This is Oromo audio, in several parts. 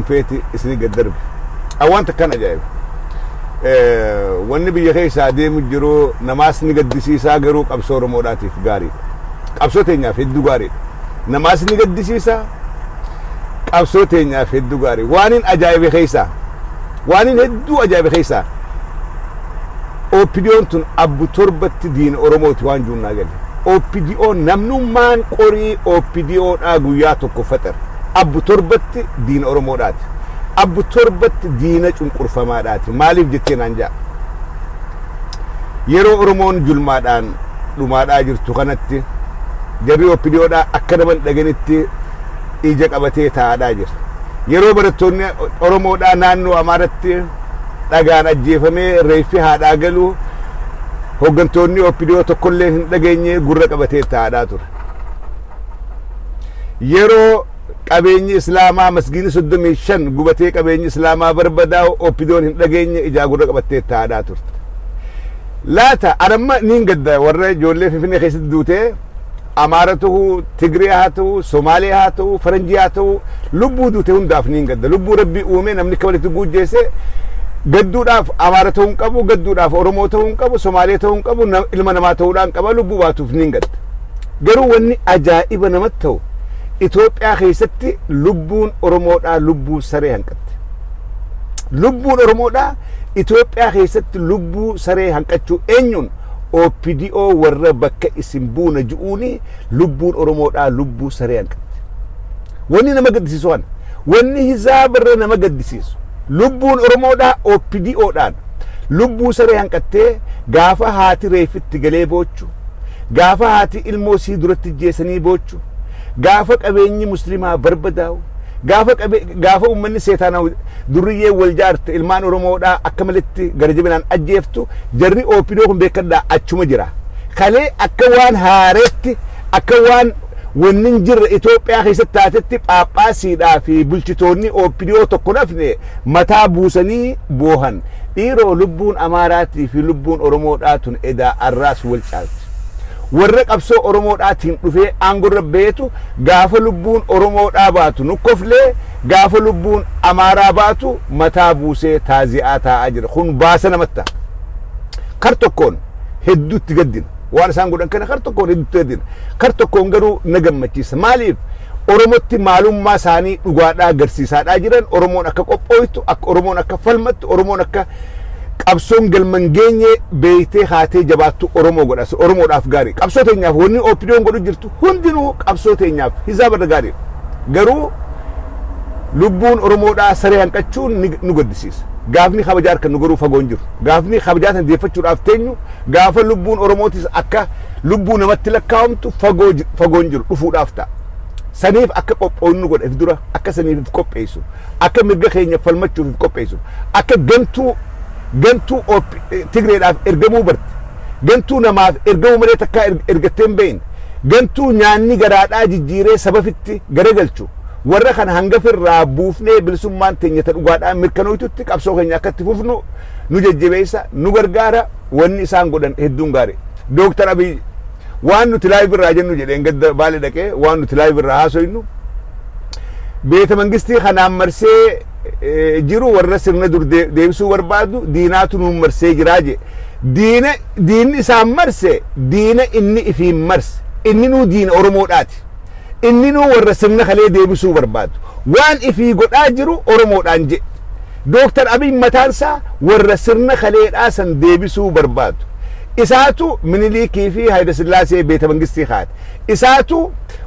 feeti isni gaddarbe awwanta kana ajaa'ib wanni biyya keessa deemu jiru namaas ni gaddisiisaa garuu qabsoo Oromoodhaatiif gaarii qabsoo teenyaaf hedduu gaarii namaas ni gaddisiisaa qabsoo teenyaaf hedduu gaarii waanin ajaa'ibe keessa waanin hedduu ajaa'ibe keessa OPD'n tun abbu torbatti diina Oromooti waan juunnaa galle OPD'n namnummaan qorii OPD'dhaa guyyaa tokko faxar abbu torbatti diina Oromoodhaati abbu torbatti diina cunqurfamaadhaati maaliif jettee naan jaa yeroo Oromoon julmaadhaan dhumaadhaa jirtu kanatti jarri OPD'dhaa akka naman dhaganitti ija qabatee taa'aadhaa jira yeroo barattoonni Oromoodhaa naannoo Amaaratti dhagaan ajjeefamee reeffi haadhaa galu hoggantoonni OPD'oo tokkollee hin dhageenye gurra qabatee taa'aadhaa ture yeroo qabeenyi islaamaa masgiini 35 gubatee qabeenyi islaamaa barbadaa'u OPD'n hin dhageenye ijaa gurra qabatee taa'aadhaa turte laata anamma niin gadda warra ijoollee Finfinnee keessatti duutee Amaara ta'uu Tigree haa ta'uu Somaalee haa ta'uu Faranjii haa ta'uu lubbuu duute hundaaf niin gadda lubbuu rabbii uume namni kabalitti guujjeesse gadduudhaaf Amaara ta'uu hin qabu gadduudhaaf Oromoo ta'uu hin qabu Somaalee ta'uu hin qabu ilma namaa ta'uudhaan qaba lubbuu baatuuf niin gadda garuu wanni ajaa'iba namatti ta'u Itoophiyaa keessatti lubbuun Oromoodhaa lubbuu saree hanqatte lubbuun Oromoodhaa Itoophiyaa keessatti lubbuu saree hanqachuu eenyuun OPDO warra bakka isin buuna ju'uuni lubbuun Oromoodhaa lubbuu saree hanqatte wanni nama gaddisiisu waan wanni hizaabarra nama gaddisiisu lubbuun Oromoodhaa OPDOdhaan lubbuu saree hanqattee gaafa haati reefitti galee boochu gaafa haati ilmoo sii duratti jeesanii boochu gaafa qabeenyi muslimaa barbadaa'u gaafa ummanni seetaanaa durriyyee wal jaarte ilmaan Oromoodhaa akka malitti garjabinaan ajjeeftu jarri OPDO kun beekadhaa achuma jira kalee akka waan haareetti akka waan wannin jirra Itoophiyaa keessatti taatetti Phaaphaasiidhaa fi bulchitoonni OPDO tokko nafne mataa buusanii boohan dhiiroo lubbuun Amaaraatii fi lubbuun Oromoodhaa tun edaa arraas wal caalti warra qabsoo Oromoodhaatiin dhufee aangorra beetu gaafa lubbuun Oromoodhaa baatu nukkoflee gaafa lubbuun Amaaraa baatu mataa buusee taazi'aa taa'aa jira kun baasa namatta kar tokkoon hedduutti gaddina waan isaan godhan kana kar tokkoon hedduutti gaddina kar tokkoon garuu na gammachiisa maaliif Oromotti maalummaa isaanii dhugaadhaa agarsiisaadhaa jiran Oromoon akka qophooytu akka Oromoon akka falmattu Oromoon akka qabsoon galman geenye beeytee haatee jabaattu Oromoo godhas Oromoodhaaf gaarii qabsoo teenyaaf wanni OPD'n godhu jirtu hundinuu qabsoo teenyaaf hizaabarra gaarii garuu lubbuun Oromoodhaa saree hanqachuun nu gaddisiisa gaafni kabajaa harka nu garuu fagoon jiru gaafni kabajaa tan deeffachuudhaaf teenyu gaafa lubbuun Oromootis akka lubbuu namatti lakkaa'amtu fagoon jiru dhufuudhaaf ta'a saniif akka qophoon nu godha dura akka saniif qopheessu akka mirga keenya falmachuuf qopheessu akka gantuu Tigreedhaaf ergamuu barte gantuu namaaf ergamuu malee takkaa ergattee hin beekne gantuu nyaanni garaadhaa jijjiiree sabafitti garagalchu warra kana hangafirraa buufnee bilisummaan teenya ta dhugaadhaan mirkanooytutti qabsoo keenya akkatti fufnu nu jajjabeessa nu gargaara wanni isaan godhan hedduun gaarii Dooktar Abiy waan nuti laayif irraa jennu jedheen gadda baale dhaqee waan nuti laayif irraa haasoynu beeta mangistii kanaan marsee jiru warra sirna dur deebisuu barbaadu diinaatu nuun marsee jiraa je diinni isaan marse diina inni ifiin marse inni nuu diina Oromoodhaati inni nuu warra sirna kalee deebisuu barbaadu waan ifii godhaa jiru Oromoodhaan je Dooktar Abiy mataansaa warra sirna kaleedhaa san deebisuu barbaadu isaatu Minilikii fi Hayila Sillaasee beeta mangistii haate isaatu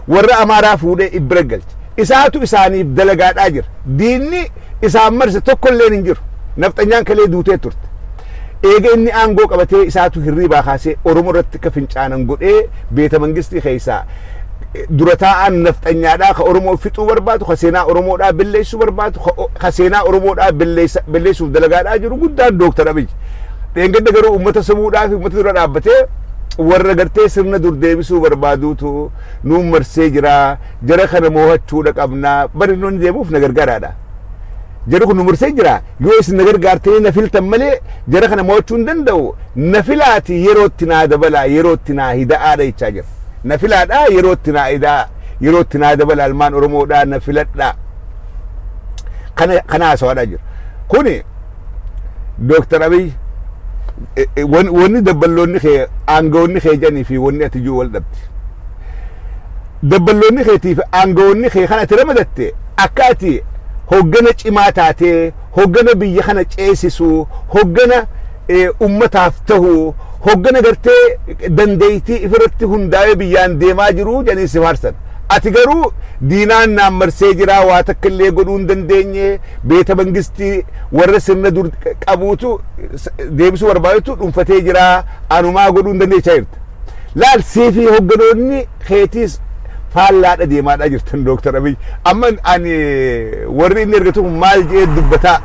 warra Amaaraa fuudhee ibbira galche isaatu isaaniif dalagaadhaa jira diinni isaan marse tokkolleen hin jiru nafxanyaan kalee duutee turte eega inni aangoo qabatee isaatu hirriibaa kaasee Oromoo irratti ka fincaanan godhee beeta mangistii keessaa dura taa'an nafxanyaadhaa ka Oromoo fixuu barbaadu ka seenaa Oromoodhaa billeessuu barbaadu ka seenaa Oromoodhaa billeessuuf dalagaadhaa jiru guddaan Dooktar Abiy dheengadda garuu uummata samuudhaa fi uummata dura dhaabbatee warra gartee sirna dur deebisuu barbaaduutu nuun marsee jira jara kana moo'achuudha qabnaa bari nuun deemuuf na gargaaraadha jara kun nu marsee jira yoo isin na gargaartee na filtan malee jara kana moo'achuu hin danda'u na filaati yerootti naa dabalaa yerootti naa hida'aadha jechaa jira na filaadha yerootti naa hida'aa yerootti naa dabala almaan Oromoodhaa na filadhaa kana haasawaa jiru. Kuni Dr. Abiy wanni dabballoonni kee aangawoonni kee jedhanii fi wanni ati jiru wal dhabdi. Dabballoonni keetii fi aangawoonni kee kan ati ramadatte akka ati hoggana cimaa taatee hoggana biyya kana ceesisu hoggana ummataaf tahu hoggana gartee dandeeytii ifirratti hundaa'ee biyyaan deemaa jiru jedhanii si faarsan. Ati garuu diinaan naan marsee jira waa takka illee godhuu hin dandeenye beeta mangistii warra sirna dur qabuutu deebisuu barbaadutu dhuunfatee jira anumaa godhuu hin dandeechaa jirta. Laal siifi hogganoonni keetiis faallaadha deemaadhaa jirtan Dr. Abiy. Amma ani warri inni ergatu maal jedhee dubbataa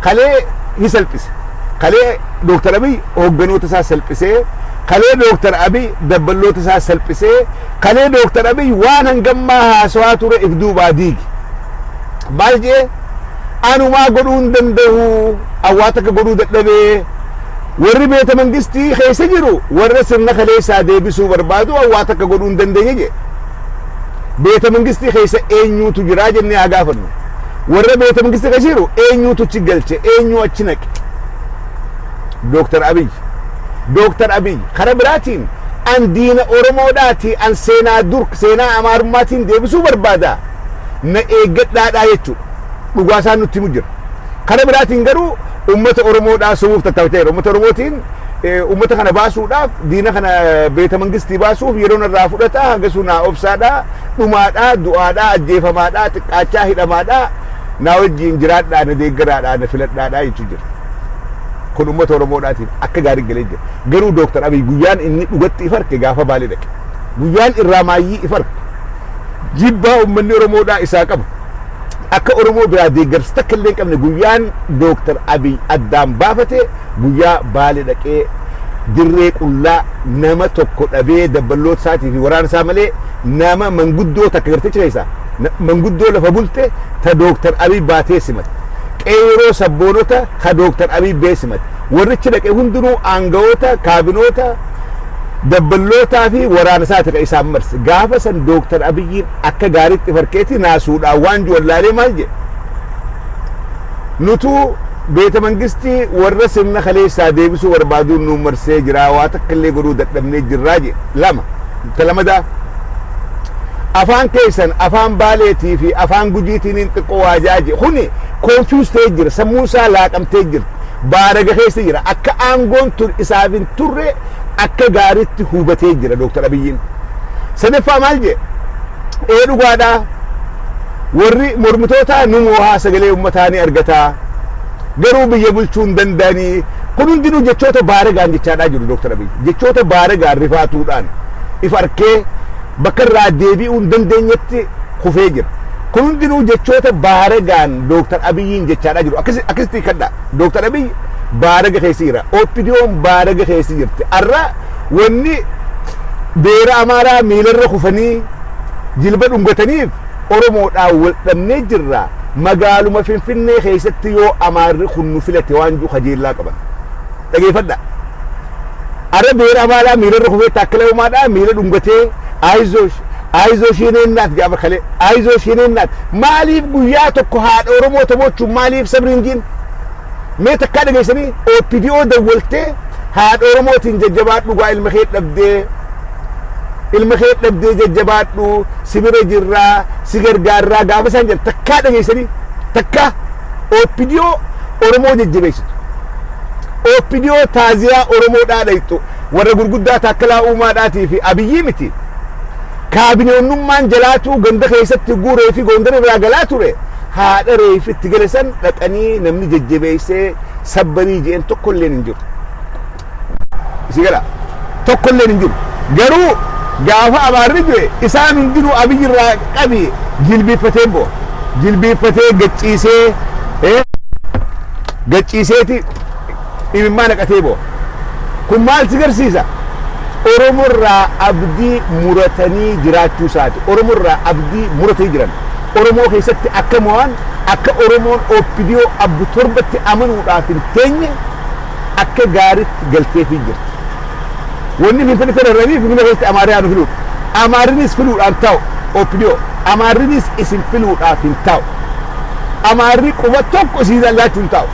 kalee hi salphise. Kalee Dr. Abiy hogganoota isaa salphisee kalee Dr. Abiy dabballoota isaa salphisee kalee Dr. Abiy waan hangammaa haasawaa ture if duubaa diigi. Maal jedhee anumaa godhuu hin danda'u awwaa takka godhuu dadhabee warri beeta mangistii keessa jiru warra sirna kalee isaa deebisuu barbaadu awwaa takka godhuu hin dandeenye jedhe. Beeta mangistii keessa eenyuutu jiraa jennee haa gaafannu. Warra beeta mangistii keessa jiru eenyuutu achi galche eenyu achi naqe. Dr. Abiy. Dr. Abiy kara biraatiin an diina Oromoodhaati an seenaa Amaarummaatiin deebisuu barbaada na eeggadhaadhaa jechuudha. Dhugaa isaan nutti himu jira. Kara biraatiin garuu ummata Oromoodhaa sumuuf tattaafachaa jira. Ummata Oromootiin ummata kana baasuudhaaf diina kana beeta mangistii baasuuf yeroo narraa fudhata hanga sunaa obsaadhaa dhumaadhaa du'aadhaa ajjeefamaadhaa xiqqaachaa hidhamaadhaa naa wajjiin jiraadhaa na deeggaraadhaa na filadhaadhaa jechuu jira. Kun ummata Oromoodhaatiin akka gaarii galee jira. Garuu Dr. Abiy guyyaan inni dhugatti ifarke gaafa Baalee dhaqe. Guyyaan irraa maayyii ifarke. Jibbaa ummanni Oromoodhaa isaa qaba. Akka Oromoo biraa deeggarsa takka illee hin qabne guyyaan Dr. Abiy addaan baafate guyyaa Baalee dhaqee dirree qullaa nama tokko dhabee dabballoota isaatii fi waraana isaa malee nama manguddoo takka gartee keessaa manguddoo lafa bulte ta Dr. Abiy baatee simate. Qeeroo sabboonota ka Dr. Abiy beesimate warrichi dhaqee hundinuu aangawoota kaabinoota dabballootaa fi waraana isaati ka isaan marse gaafa san Dr. Abiyyiin akka gaariitti farkeetti naasuudhaan waan juwallaalee maal jedhe nutuu beeta mangistii warra sirna kaleessaa deebisuu barbaaduun nu marsee jira waa takka illee godhuu dadhabnee jirraa jedhe. Lamadaa afaan keessan afaan Baaleetii fi afaan Gujiitiin xiqqoo waajaa jedhe kuni konfiyuus ta'ee jira sammuu isaa laaqamtee jira baaraga keessa jira akka aangoon isaaf hin turre akka gaariitti hubatee jira Dr. Abiyyiin. Sadaffaa maal jedhe dhugaadhaa warri mormitootaa nu moohaa sagalee uummataa ni argataa garuu biyya bulchuu hin danda'anii kun hundinuu jechoota baaragaan jechaadhaa jiru Dr. Abiy. Jechoota baaragaan rifaatuudhaan if arkee bakka irraa deebi'uu hin dandeenyetti kufee jira. Kun hundinuu jechoota baaragaan Dr. Abiyyiin jechaadhaa jiru. Akkasitti kadhaa Dr. Abiy baaraga keessa jira. OPDO'n baaraga keessa jirti. Arra wanni beera Amaaraa miilarra kufanii jilba dhungataniif Oromoodhaan wal dhabnee jirra. Magaaluma Finfinnee keessatti yoo Amaarri kun nu filate waan jiru kajeellaa qaban. Dhageeffadhaa. Arra beera Amaaraa miilarra kufee taakkalaa uumaadhaa miila dhungatee Aizoo shineennaat gaafa kale Aizoo shineennaat maaliif guyyaa tokko haadha Oromoo taphachuun maaliif sabriin jiin mee takkaa dhageessanii OPDO dawwaltee haadha Oromootiin jajjabaadhu gaa ilma kee dhabdee jajjabaadhu sibira jirraa si gargaarraa gaafa isaan jedhan takkaa dhageessanii takkaa OPDO Oromoo jajjabeessitu OPDO taaziyaa Oromoodhaa dhayxu warra gurguddaa taakkalaa uumaadhaatii fi Abiyyii miti. Kaabinoonnummaan jalaatu ganda keessatti guuree fi gondar irraa galaa ture haadha reefitti galesan dhaqanii namni jajjabeessee sabbarii jeen tokko illee hin jiru. Isi gala tokko illee hin jiru. Garuu gaafa Amaarri du'e isaan hundinuu Abiyyi irraa qabi jilbiiffatee bo'o. Jilbiiffatee gacciiseeti imimmaa naqatee bo'o. Kun maal si garsiisa? Oromoo irraa abdii muratanii jiraachuu isaati. Oromoo irraa abdii muratanii jiran. Oromoo keessatti akka mo'an akka Oromoon OPDO abbu torbatti amanuudhaaf hin teenye akka gaariitti galteefii jirti. Wanni Finfinnee irranii Finfinnee keessatti Amaariyaa nu filuudha. Amaarinis filuudhaan ta'u OPDO. Amaarinis isin filuudhaaf hin ta'u. amaarri quba tokko siisan laachuun taa'u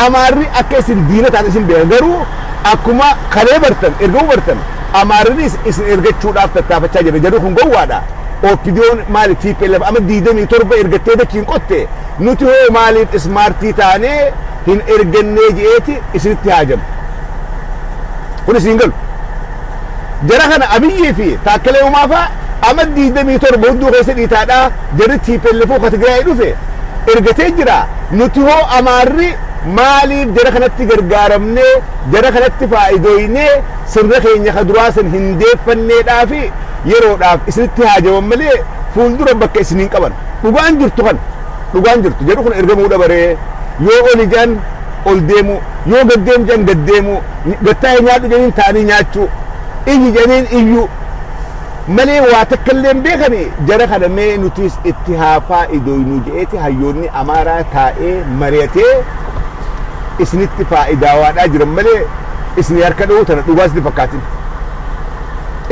amaarri akka isin diina taate isin beekan garuu akkuma kalee bartan ergamuu bartan amaarri isin ergachuudhaaf tattaafachaa jira jedhu kun gowwaadha OPD'n maali TPLF ama 27 ergattee dachiin qotte nuti hoo maaliif ismaartii taanee hin ergannee je'eeti isinitti haajamu kun isin galu jara kana Abiyyii fi Taakkalee Uumaafa ama 27 hunduu keessa dhiitaadhaa jarri TPLF ka Tigraay dhufe ergatee jira nuti hoo amaarri maaliif jara kanatti gargaaramnee jara kanatti faayidoynee sirna keenya ka duraa san hin deeffanneedhaa fi yeroodhaaf isinitti haajaman malee fuuldura bakka isiniin qaban dhugaan jirtu kan dhugaan jirtu jedhu kun ergamuu dabaree yoo ol ijaan ol deemu yoo gaddeemu jaan gaddeemu gattaa'ee nyaadhu janiin ta'anii nyaachuu iyyi janiin iyyu malee waa takka illee hin beekani jara kana mee nutis itti haa faayidoynuu je'eeti hayyoonni amaaraa taa'ee mari'atee isinitti faayidawaadhaa jiran malee isin harka dha'uu tana dhugaas ni fakkaatin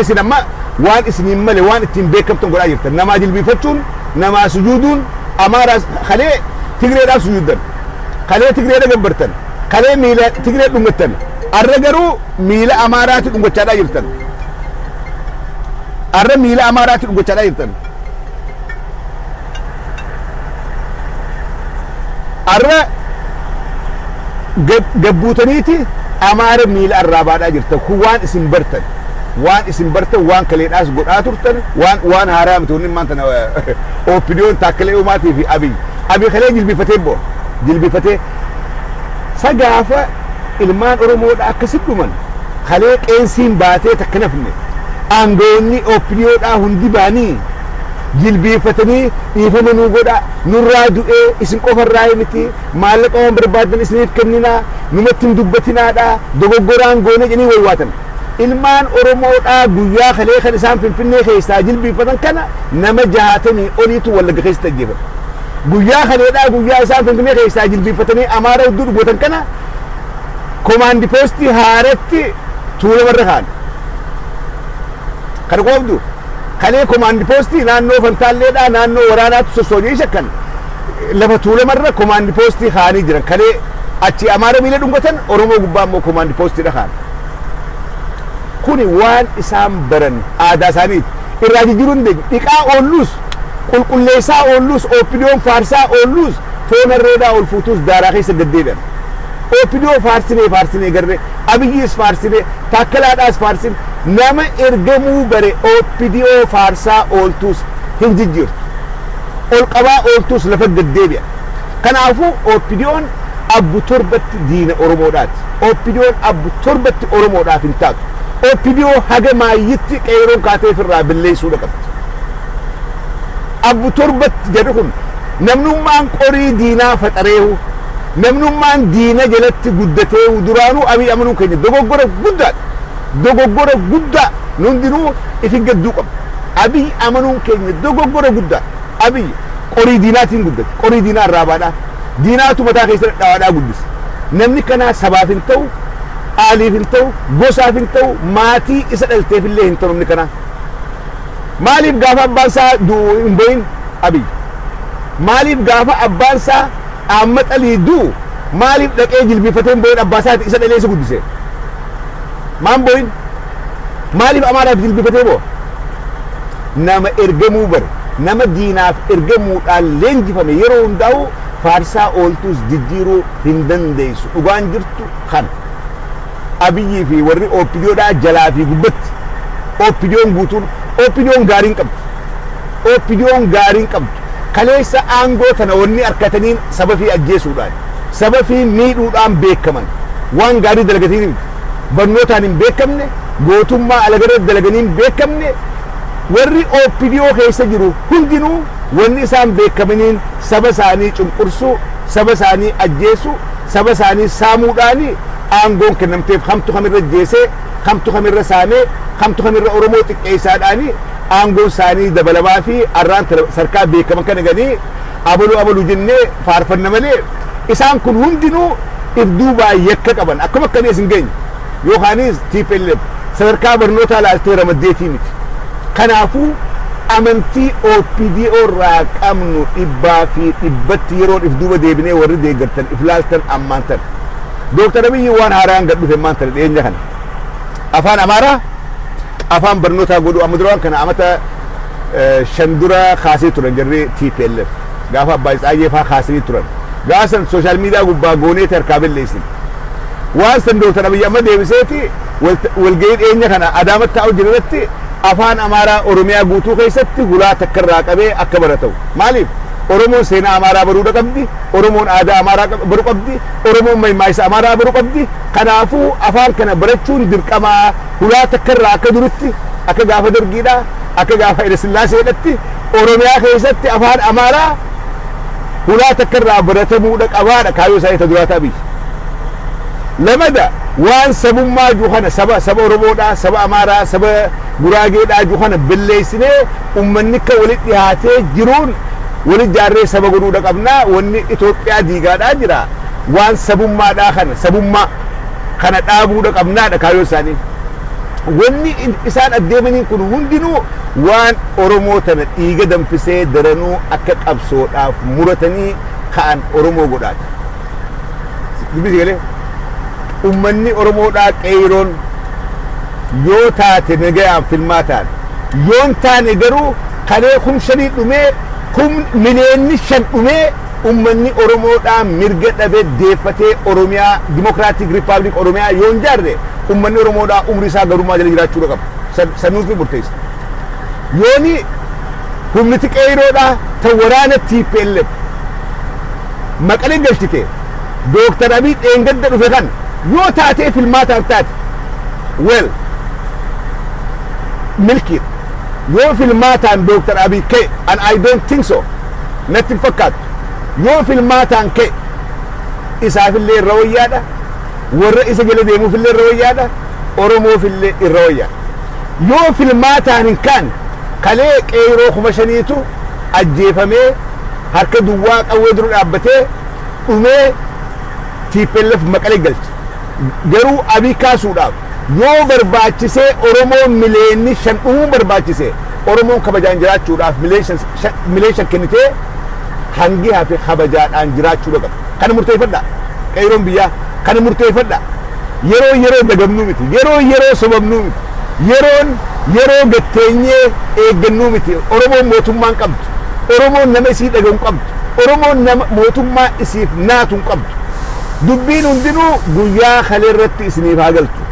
isin amma waan isiniin malee waan ittiin beekamtan godhaa jirtan namaa jilbiifachuun namaa sujuuduun amaaraa kalee Tigreedhaaf sujuuddan kalee Tigreedha gabbartan kalee miila Tigree dhungattan arra garuu miila amaaraatti dhungachaadhaa jirtan arra miila amaaraatti dhungachaadhaa jirtan arra gabbuutaniiti amaara miila arraabaadhaa jirtan kun waan isin bartan waan kaleedhaas godhaa turtan waan haaraa miti wanni maanta OPD'n Taakkalee Uumaatii fi Abiy kalee jilbifatee bo'o jilbifatee sagaafa ilmaan Oromoodha akkasitti dhuman kalee qeensiin baatee takka nafne aangoonni OPD'dhaa hundi baanii jilbifatanii dhiifama nuu godha nurraa du'ee isin qofarraa miti maallaqa waan barbaadan isiniif kenninaa numatti hin dubbatinaadha dogoggoraan goone jedhanii waywaatan ilmaan Oromoodhaa guyyaa kalee kan isaan Finfinnee keessaa jilbifatan kana nama 60 oliitu Wallagga keessatti ajjeefame guyyaa kaleedhaa guyyaa isaan Finfinnee keessaa jilbifatanii Amaara hudduu dhugootan kana komaandi poostii haaratti tuulamarra kaan kan qoobdu kalee komaandi poostii naannoo Fantaalleedhaa naannoo waraanaatu sossoojii shakkan lafa tuulamarra komaandi poostii kaanii jiran kalee achi Amaara miila dhungatan Oromoo gubbaa immoo komaandi poostiidha kaan kuni waan isaan baran aadaa isaaniiti irraa jijjiiruun dhiqaa oolluus qulqulleessaa oolluus OPD'n faarsaa oolluus foonarreedhaa ol fuutuus daaraa keessa gaddeedhan OPD'n faarsinee garree Abiyyiis faarsinee Taakkalaadhaas faarsine nama ergamuu bare OPD'n faarsaa ooltuus hin jijjiirtu ol qabaa ooltuus lafa gaddeebi'a kanaafuu OPD'n abbu torbatti diina Oromoodhaati OPD'n abbu torbatti Oromoodhaaf hin taatu OPD'n haga maayyitti qeeroon kaateef irraa billeessuudha qabdi abbu torbatti jedhu kun namnummaan qorii diinaa faxareehu namnummaan diina jalatti guddateehu duraanuu Abiy amanuun keenya dogoggora guddaa hundinuu ifi gadduu qaba Abiy amanuun keenya dogoggora guddaa Abiy qorii diinaatiin guddate qorii diinaa irraabaadhaa diinaatu mataa keessa dhadhaawaadhaa guddise namni kanaa sabaaf hin ta'u aaliif hin ta'u gosaaf hin ta'u maatii isa dhalteef illee hin ta'u namni kanaa maaliif gaafa abbaan isaa hin bo'in Abiy maaliif gaafa abbaan isaa Ammaxalii du'u maaliif dhaqee jilbifatee hin bo'in abbaa isaati isa dhalee isa guddise maan bo'in maaliif Amaaraaf jilbifatee bo'o nama ergamuu bare nama diinaaf ergamuudhaan leenjifame yeroo hundaa'u faarsaa ooltuus jijjiiruu hin dandeessu dhugaan jirtu kan Abiyyii fi warri OPD'dhaa jalaa fi gubbatti OPD'n guutuun OPD'n gaariin qabdu kaleessa aangoo tana wanni harkataniin saba fi ajjeesuudhaan saba fi miidhuudhaan beekaman waan gaarii dalagatanii barnootaan hin beekamne gootummaa alagarra dalaganiin beekamne warri OPD'oo keessa jiru hundinuu wanni isaan beekamaniin saba isaanii cunqursuu saba isaanii ajjeesuu saba isaanii saamuudhaani aangoon kennamteef hamtu kamirra jeesee hamtu kamirra saamee hamtu kamirra Oromoo xiqqeessaadhaani aangoon isaanii dabalamaa fi arraan sarkaa beekaman kana ganii abalu jennee faarfanna malee isaan kun hundinuu ibduu baay'eekka qaban akkuma akkanii isin geenye yookaanis TPLF sadarkaa barnootaa laaltee ramaddeetii miti kanaafuu amantii OPDO irraa qabnu dhibbaa fi dhibbatti yeroo duuba deebinee warri deeggartan iflaaltan ammaantan Dooktar Abiyyi waan haaraan gad dhufe maanta dhiyeenya kana afaan Amaaraa afaan barnootaa godhu amma duraan kana amata shandura kaasee turan jarri TPLF gaafa abbaa Isaayee faa kaasee turan gaasan sooshaal miidiyaa gubbaa goonee tarkaa belleessin waan san Dooktar Abiyyi amma deebiseeti walgahii dhiyeenya kana Adaamatti ta'u jiranitti afaan Amaaraa Oromiyaa guutuu keessatti hulaa takka irraa qabee akka baratu maaliif Oromoon seenaa Amaaraa baruu qabdi Oromoon aadaa Amaaraa baruu qabdi Oromoon maayisa Amaaraa baruu qabdi kanaafuu afaan kana barachuun dirqamaa hulaa takka irraa akka duritti akka gaafa dargiidha akka gaafa Hayilesillaaseedhatti Oromiyaa keessatti afaan Amaaraa hulaa takka irraa baratamuudha qabaadha kaayyoo isaa isa duraa ta'e lamada waan sabummaa juhana saba Oromoodha saba Amaaraa saba Guraageedha juhana belleessinee ummanni akka walitti dhiyaatee jiruun wali jaarree saba godhuudha qabnaa wanni Itoophiyaa diigaadhaa jira waan sabummaadhaa kana sabummaa kana dhaabuudha qabnaadha kaayyoo isaanii wanni isaan addeemanii kun hundinuu waan Oromoo tana dhiiga danfisee daranuu akka qabsoodhaaf muratanii ka'an Oromoo godhaati dubbisi galee ummanni Oromoodhaa qeeroon yoo taate nagayaan filmaataan yoon taane garuu kalee kun shanii dhumee kun miliyoonni shan dhumee ummanni Oromoodhaa mirga dhabe deeffatee Oromiyaa Democratic Republic Oromiyaa yoon jaarre ummanni Oromoodhaa umrii isaa garummaa jala jiraachuudha qaba sanuufi murteessa yooni humniti qeeroodhaa ta waraana TPLF maqalee galchite Dooktar Abiy dheengadda dhufe kan yoo taatee filmaataan taate well milkii yoo filmaataan Dooktar Abiy ka'e and I don't think so natti fakkaatu yoo filmaataan ka'e isaafillee irra wayyaadha warra isa jala deemuufillee irra wayyaadha Oromoofillee irra wayyaadha yoo filmaataan hin kaane kalee qeeroo 5,000tu ajjeefamee harka duwwaa qawwee dura dhaabbatee dhumee TPLF maqalee galche garuu Abiy kaasuudhaaf yoo barbaachisee Oromoon miliyoonni 5 dhumuu barbaachisee Oromoon kabajaan jiraachuudhaaf miliyoona kennitee hangi hafe kabajaadhaan jiraachuudha qaba kana murteeffadha qeeroon biyyaa kana murteeffadha yeroo dagamnuu miti yeroo sobamnuu miti yeroo gatteenyee eeggannuu miti Oromoon mootummaan qabdu Oromoon nama isii dhagahu qabdu Oromoon nama mootummaa isiif naatu qabdu dubbiin hundinuu guyyaa kalee irratti isiniif haa galtu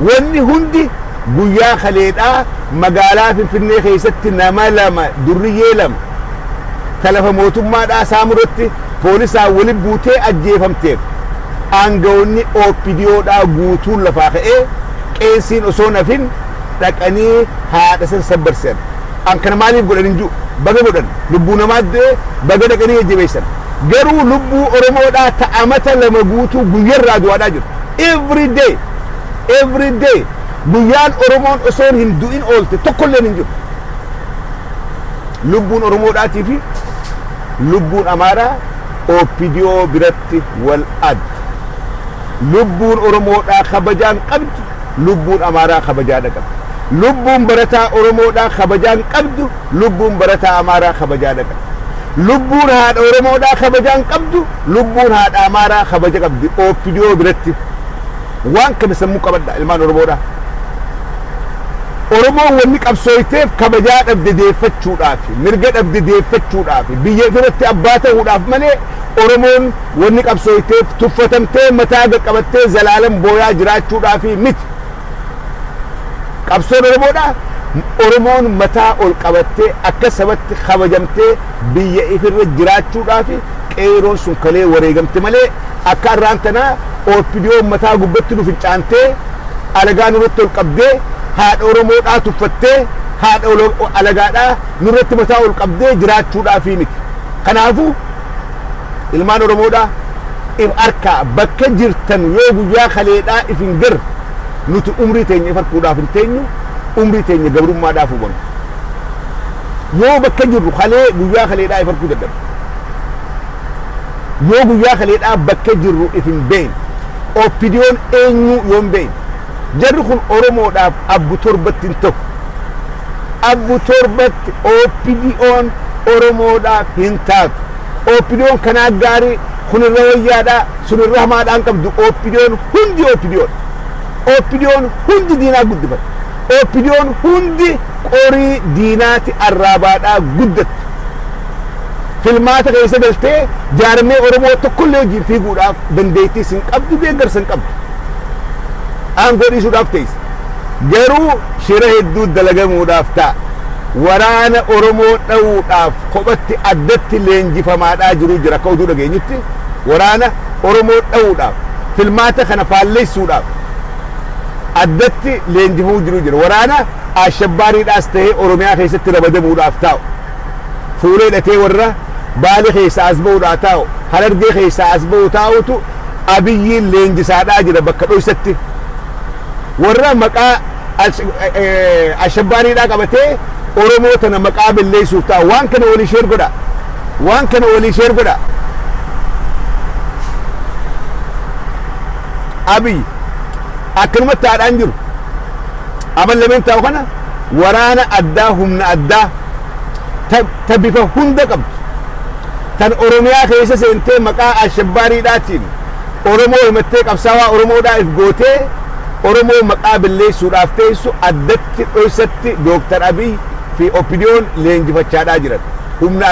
wanni hundi guyyaa kaleedhaa magaalaa Finfinnee keessatti nama lama durriyyee lama talafa mootummaadhaa saamuratti poolisaa waliin buutee ajjeefamteef aangawoonni OPDOdhaa guutuun lafaa ka'ee qeensiin osoo nafin dhaqanii haadha san sabbarsan an kana maaliif godhan hinju baga godhan lubbuu namaa du'e baga dhaqanii jajjabeessan garuu lubbuu Oromoodhaa ta'amata lama guutuu guyyarraa du'aadhaa jiru every day guyyaan Oromoon osoo hin du'in oolte tokkollee hin jiru lubbuun Oromoodhaatii fi lubbuun Amaaraa OPDO biratti wal adda lubbuun Oromoodhaa kabajaan qabdu lubbuun Amaaraa kabajaadha qabdu lubbuun barataa Oromoodhaa kabajaan qabdu lubbuun barataa Amaaraa kabajaadha qabdu lubbuun haadha Oromoodhaa kabajaan qabdu lubbuun haadha Amaaraa kabaja qabdi OPDO biratti waan kana sammuu qabadha ilmaan Oromoodhaa Oromoon wanni qabsooyteef kabajaa dhabde deeffachuudhaaf mirga dhabde deeffachuudhaaf biyya irratti abbaa ta'uudhaaf malee Oromoon wanni qabsooyteef tuffatamtee mataa qabattee zalaalam booyaa jiraachuudhaaf miti qabsoon Oromoodhaa Oromoon mataa ol qabattee akka sabatti kabajamtee biyya ifirra jiraachuudhaaf qeeroon sun kalee wareegamte malee akka arraantanaa OPDO mataa gubbatti nu fincaantee alagaa nurratti ol qabdee haadha Oromoodhaa tuffattee haadha alagaadhaa nurratti mataa ol qabdee jiraachuudhaaf miti kanaafuu ilmaan Oromoodhaa if arkaa bakka jirtan yoo guyyaa kaleedhaa if hin gar nuti umrii teenya if arkuudhaaf hin teenyu umrii teenya gabrummaadhaaf hubannu yoo bakka jirru kalee guyyaa kaleedhaa if arkuu dadhabna yoo guyyaa kaleedhaa bakka jirru if hin beekne OPDO'n eenyu yoon beekne jarri kun Oromoodhaaf abbu torbattiin tokko abbu torbatti OPD'n Oromoodhaaf hin taatu. OPD'n kanaa gaarii kunirra wayyaadhaa sunirra hamaadhaan qabdu. OPD'n hundi diinaa guddifata. OPD'n hundi qorii diinaati arraabaadhaa guddatti. Filmaata keessa galtee jaarmee Oromoo tokkollee wajjin fiiguudhaaf dandeettii hin qabdu, deeggarsa hin qabdu. Aangoo dhiisuudhaaf teessa. Garuu shira hedduu dalagamuudhaaf ta'a. Waraana Oromoo dha'uudhaaf kophatti addatti leenjifamaadhaa jira akka oduu dhageenyutti. Waraana Oromoo dha'uudhaaf filmaata kana faalleessuudhaaf addatti leenjifamuu jira. Waraana ashabbaariidhaas ta'ee Oromiyaa keessatti ramadamuudhaaf taa'u. Fuulee hidhatee warra Baale keessa as ba'uudhaa taa'u, Harargee keessa as ba'u taa'utu Abiyyiin leenjisaadhaa jira bakka dhoysatti. Warra maqaa ashabbaariidhaa qabatee Oromoo tana maqaa balleessuuf taa'u. Waan kana walii sheer godha. Abiy akkanumatti haadhaan jiru. Amal lameen taa'u kana waraana addaa humna addaa ta bifa hunda qabdu. Tan Oromiyaa keessa seentee maqaa ashabbaariidhaatiin Oromoo himattee qabsaawaa Oromoodhaaf gootee Oromoo maqaa balleessuudhaaf teessu addatti dhoysatti Dooktar Abiy fi OPD'n leenjifachaadhaa jiran. Humna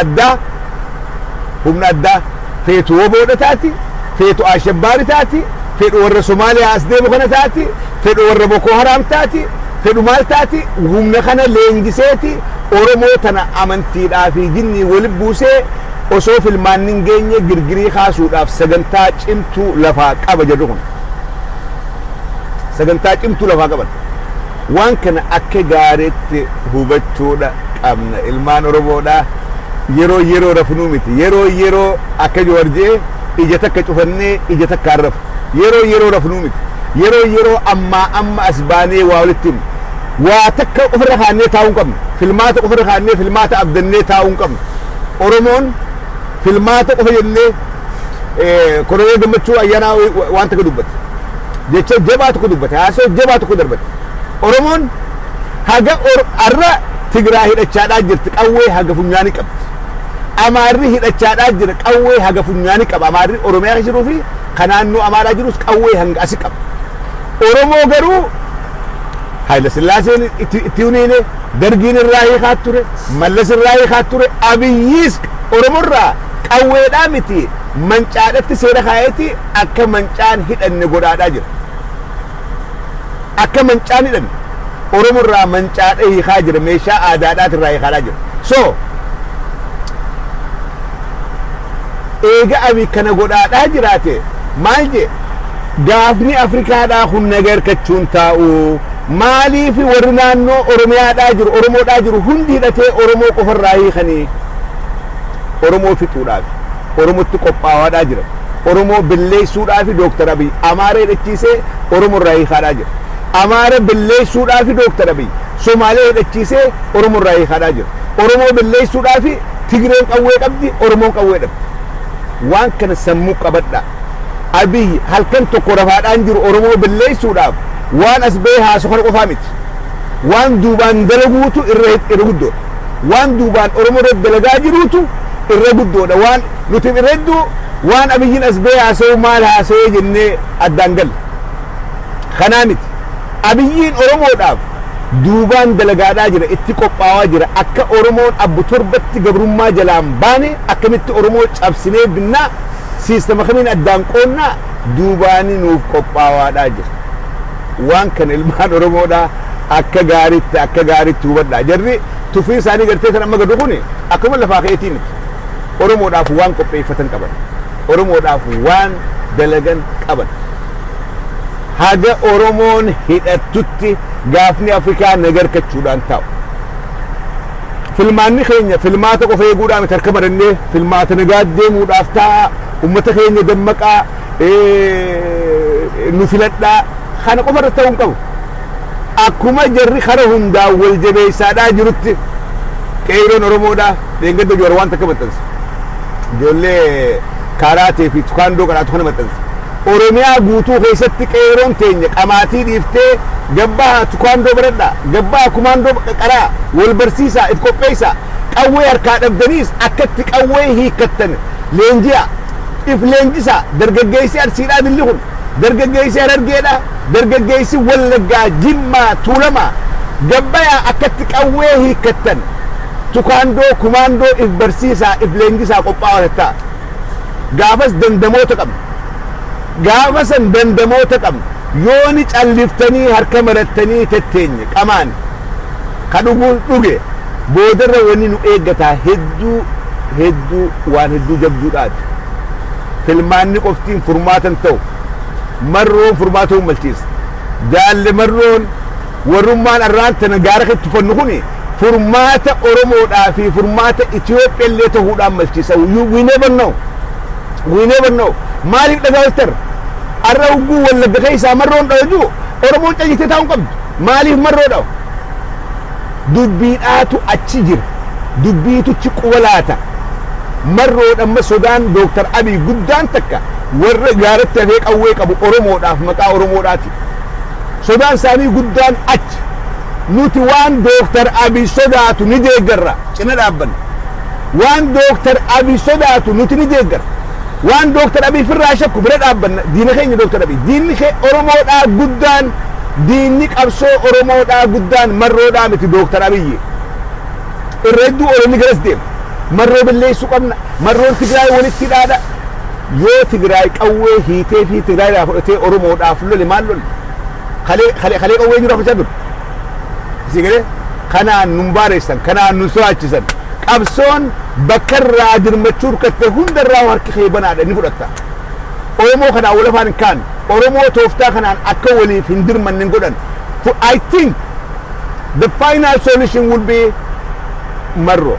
addaa feetu woboodha taati, feetu ashabbaari taati, fedhu warra Somaaliyaa as deemu kana taati, fedhu warra Boko Haram taati, fedhu maal taati, humna kana leenjiseeti Oromoo tana amantiidhaa fi jinnii walitti buusee osoo filmaan hin geenye girgirii kaasuudhaaf sagantaa cimtuu lafaa qaba jedhu kun. Sagantaa cimtuu lafaa qaban. Waan kana akka gaariitti hubachuudha qabna. Ilmaan Oromoodhaa yeroo rafnuu miti. Yeroo akka jawarjee ija takka cufannee ija takka arrafu. Yeroo rafnuu miti. Yeroo amma as baanee waa walitti himu. Waa takka ofirra kaannee taa'uu hin qabnu. Filmaata ofirra kaannee filmaata abdannee taa'uu hin qabnu. Oromoon filmaata qofa jennee Koloneel Gammachuu ayyaanaa waan takka dubbate. Jecha jabaa tokko dubbate. Haasoo jabaa tokko darbate. Oromoon haga arra Tigraay hidhachaadhaa jirti qawwee haga funyaanii qabdi. Amaarri hidhachaadhaa jira qawwee haga funyaanii qaba. Amaarri Oromiyaa keessa jiruu fi kanaannoo Amaaraa jirus qawwee hanga asi qaba. Oromoo garuu Haayila Sillaaseen itti huniine Dargiin irraa hiikaa ture, Mallas irraa hiikaa ture, Abiyyiis Oromoorraa qawweedhaa miti mancaadhatti seera kaayeeti akka mancaan hidhanne godhaadhaa jira. Akka mancaan hidhanne Oromoorraa mancaadha hiikaa jira, meeshaa aadaadhaat irraa hiikaadhaa jira. So eega Abiy kana godhaadhaa jiraate maal jee gaafni Afrikaadhaa kun nagarkachuun taa'u. Maaliif warri naannoo Oromiyaadhaa jiru Oromoodhaa jiru hundi hidhatee Oromoo qofarraa hiikanii Oromoo fixuudhaaf Oromootti qophaawaadhaa jira. Oromoo balleessuudhaaf Dooktar Abiy Amaara hidhachiisee Oromoorraa hiikaadhaa jira. Amaara balleessuudhaaf Dooktar Abiy Somaalee hidhachiisee Oromoorraa hiikaadhaa jira. Oromoo balleessuudhaaf Tigreen qawwee qabdi, Oromoon qawwee dhabdi. Waan kana sammuu qabadha. Abiy halkan tokko rafaadhaan jiru Oromoo balleessuudhaaf waan as ba'ee haasu kana qofaa miti. Waan duubaan dalaguutu irra guddoodha. Waan duubaan Oromoo irratti dalagaa jiruutu irra guddoodha. Waan nuti irra hedduu waan Abiyyiin as ba'ee haasa'u maal haasa'ee jennee addaan galla. Kanaa miti. Abiyyiin Oromoodhaaf duubaan dalagaadhaa jira, itti qophaawaa jira. Akka Oromoon abbu torbatti gabrummaa jalaan baane akkamitti Oromoo cabsinee binnaa siistama kamiin addaan qoonnaa duubaanii nuuf qophaawaadhaa jira. Waan kana ilmaan Oromoodhaa akka gaariitti hubadhaa. Jarri tuffii isaanii gartee tan amma gadu kuni akkuma lafaa ka'eetii miti. Oromoodhaaf waan qopheeffatan qaban. Oromoodhaaf waan dalagan qaban. Haga Oromoon hidhattutti gaafni Afrikaa nagarkachuudhaan taa'u. Filmaanni keenya filmaata qofa eeguudhaan miti harka marannee filmaata nagaa deemuudhaaf ta'a. Uummata keenya dammaqaa nu filadhaa. Kana qofa irratti ta'uu hin qabu. Akkuma jarri kara hundaan wal jabeessaadhaa jirutti qeeroon Oromoodhaa dheengadda joora waan takka maxxanse. Ijoollee kaaraatee fi tukaandoo qaraatu kana maxxanse. Oromiyaa guutuu keessatti qeeroon teenya qamaatii dhiiftee gabbaa tukaandoo baradhaa gabbaa kumaandoo qaraa wal barsiisaa if qopheessaa qawwee harkaa dhabdaniis akkatti qawwee hiikkattan leenji'a if leenjisaa dargaggeessi arsiidhaa dilli kun dargaggeessi harargeedha dargaggeessi wallaggaa jimmaa tuulamaa gabbayaa akkatti qawwee hiikkattan tukaandoo kumaandoo if barsiisaa if leenjisaa qophaa'ataa gaafas dandamoota qabna gaafa san dandamoota qabna yooni calliftanii harka marattanii tetteenye qamaan ka dhuge boodarra wanni nu eeggataa hedduu waan hedduu jabduudhaati filmaanni qoftiin furmaatan ta'u marroon furmaata malchiisa jaalle marroon warrummaan arraantana gaara itti fannu kuni furmaata Oromoodhaa fi furmaata Itoophiyaa illee ta'uudhaan malchiisa we never know maaliif dhagaawaltar arra ugguu wallagga keessaa marroon dhawaju Oromoon cayyitee taa'uun qabdu maaliif marroo dhaw dubbiidhaatu achi jira dubbiituchi qubalaata marroodha amma sodaan Dooktar Abiy guddaan takka warra gaaratti hafee qawwee qabu Oromoodhaaf maqaa Oromoodhaati sodaan isaanii guddaan achi nuti waan Dooktar Abiy sodaatu ni deeggarra cina dhaabbanna waan Dooktar Abiy sodaatu nuti ni deeggarra waan Dooktar Abiy firraa shakku bira dhaabbanna diina keenya Dooktar Abiy diinni kee Oromoodhaa guddaan diinni qabsoo Oromoodhaa guddaan marroodhaa miti Dooktar Abiy irra hedduu Oromni garas deema marroo balleessuu qabna marroon Tigraay walitti dhaadha yoo Tigraay qawwee hiitee fi Tigraay fudhatee Oromoodhaaf lole maal lole kalee qawwee jiru afachaa dur sigale kanaan nun baareessan kanaan nun so'aachisan qabsoon bakkarraa dirmachuu katte hundarraa harki kee banaadha ni fudhatta Oromoo kanaan wal afaan kaan Oromoo tooftaa kanaan akka waliif hin dirmanne godhan I think the final solution will be marroo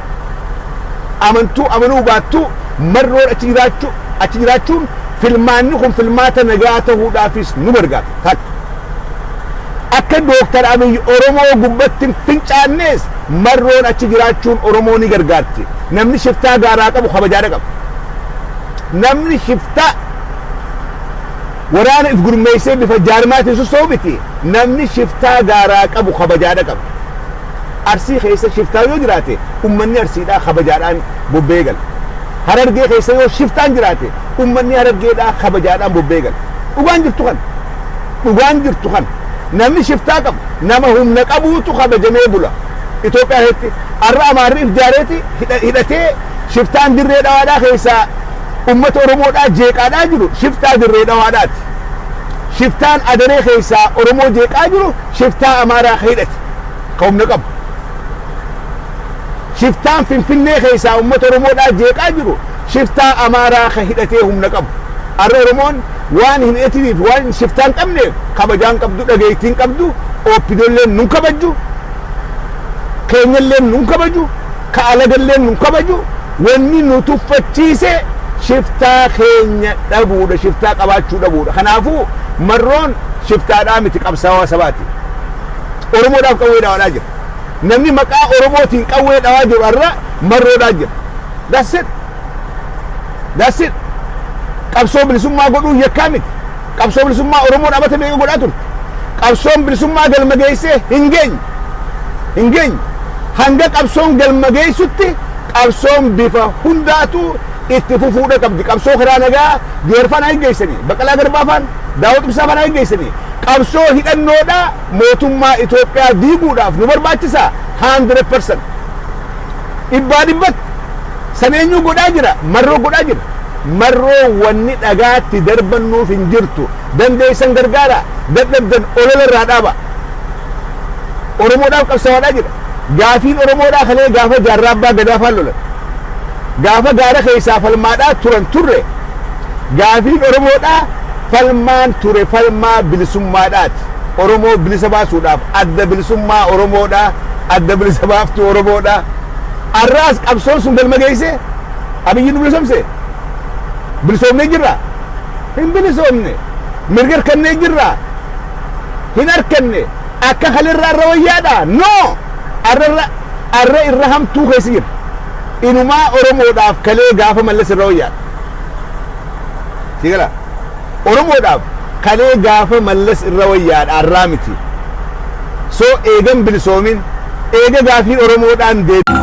amanuu baattu marroo achi jiraachuun filmaanni kun filmaata nagaa ta'uudhaafis nu gargaara akka Dooktar Abiy Oromoo gubbatti fincaannees marroon achi jiraachuun Oromoo ni gargaarti namni shiftaa gaaraa qabu kabajaadha qaba namni shiftaa waraana if gurmeessee bifa jaarmaatiin sosoobiti namni shiftaa gaaraa qabu kabajaadha qaba Arsii keessa shiftaa yoo jiraate ummanni Arsiidhaa kabajaadhaan bobbee gala Harargee keessa yoo shiftaan jiraate ummanni Harargeedhaa kabajaadhaan bobbee gala dhugaan jirtu kan namni shiftaa qabu nama humna qabuutu kabajamee bula Itoophiyaa heetti arra Amaarri if jaareeti hidhatee shiftaan dirree dhawaadhaa keessaa ummata Oromoodhaa jeeqaadhaa jiru shiftaa dirree dhawaadhaati shiftaan adaree keessaa Oromoo jeeqaa jiru shiftaa Amaaraa ka hidhate ka humna qabu shiftaan Finfinnee keessaa ummata Oromoodhaa jeeqaa jiru shiftaa Amaaraa ka hidhatee humna qabu arra Oromoon waan hin etiniif waan shiftaan qabneef kabajaan qabdu dhageettiin qabdu ooppidoolleen nun kabaju keenyalleen nun kabaju ka alagalleen nun kabaju wanni nu tuffachiise shiftaa keenya dhabuudha shiftaa qabaachuu dhabuudha kanaafuu marroon shiftaadhaa miti qabsaawaa sabaati Oromoodhaaf qawwee dhawaadhaa jira namni maqaa Oromootiin qawwee dhawaa jiru arra marroodhaa jira that's it qabsoo bilisummaa godhuu yakkaa miti qabsoo bilisummaa Oromoo dhaabata beeka godhaa turte qabsoon bilisummaa galma geessee hin geenye hanga qabsoon galma geessutti qabsoon bifa hundaatu itti fufuudha qabdi qabsoo karaa nagaa Joorfaan haa geessanii Baqqalaa Garbaafaan Daawud Ibsaa haa geessanii qabsoo hidhannoodha mootummaa Itoophiyaa diiguudhaaf nu barbaachisaa 100% dhibbatti saneenyuu godhaa jira marroo godhaa jira marroo wanni dhagaatti darbannuuf hin jirtu dandeessan gargaara dadhabdan ololarraa dhaaba Oromoodhaaf qabsaa'aadhaa jira gaafiin Oromoodhaa kalee gaafa jaarraa abbaa gadaafaan lolan gaafa gaara keessaa falmaadhaa turan turre gaafiin Oromoodhaa falmaan ture falmaa bilisummaadhaati Oromoo bilisa baasuudhaaf adda bilisummaa Oromoodhaa adda bilisa baaftu Oromoodhaa arraas qabsoon sun galma geesse Abiyyiin bilisomse bilisoomnee jirra hin bilisoomne mirga harkannee jirra hin harkanne akka kalirraa irra wayyaadha no arra irra hamtuu keessa jira inumaa Oromoodhaaf kalee gaafa mallas irra wayyaadha sigala oromoodhaaf kalee gaafa mallas irra wayyaadha arraa miti so eegan bilisoomin eega gaafii oromoodhaan deebi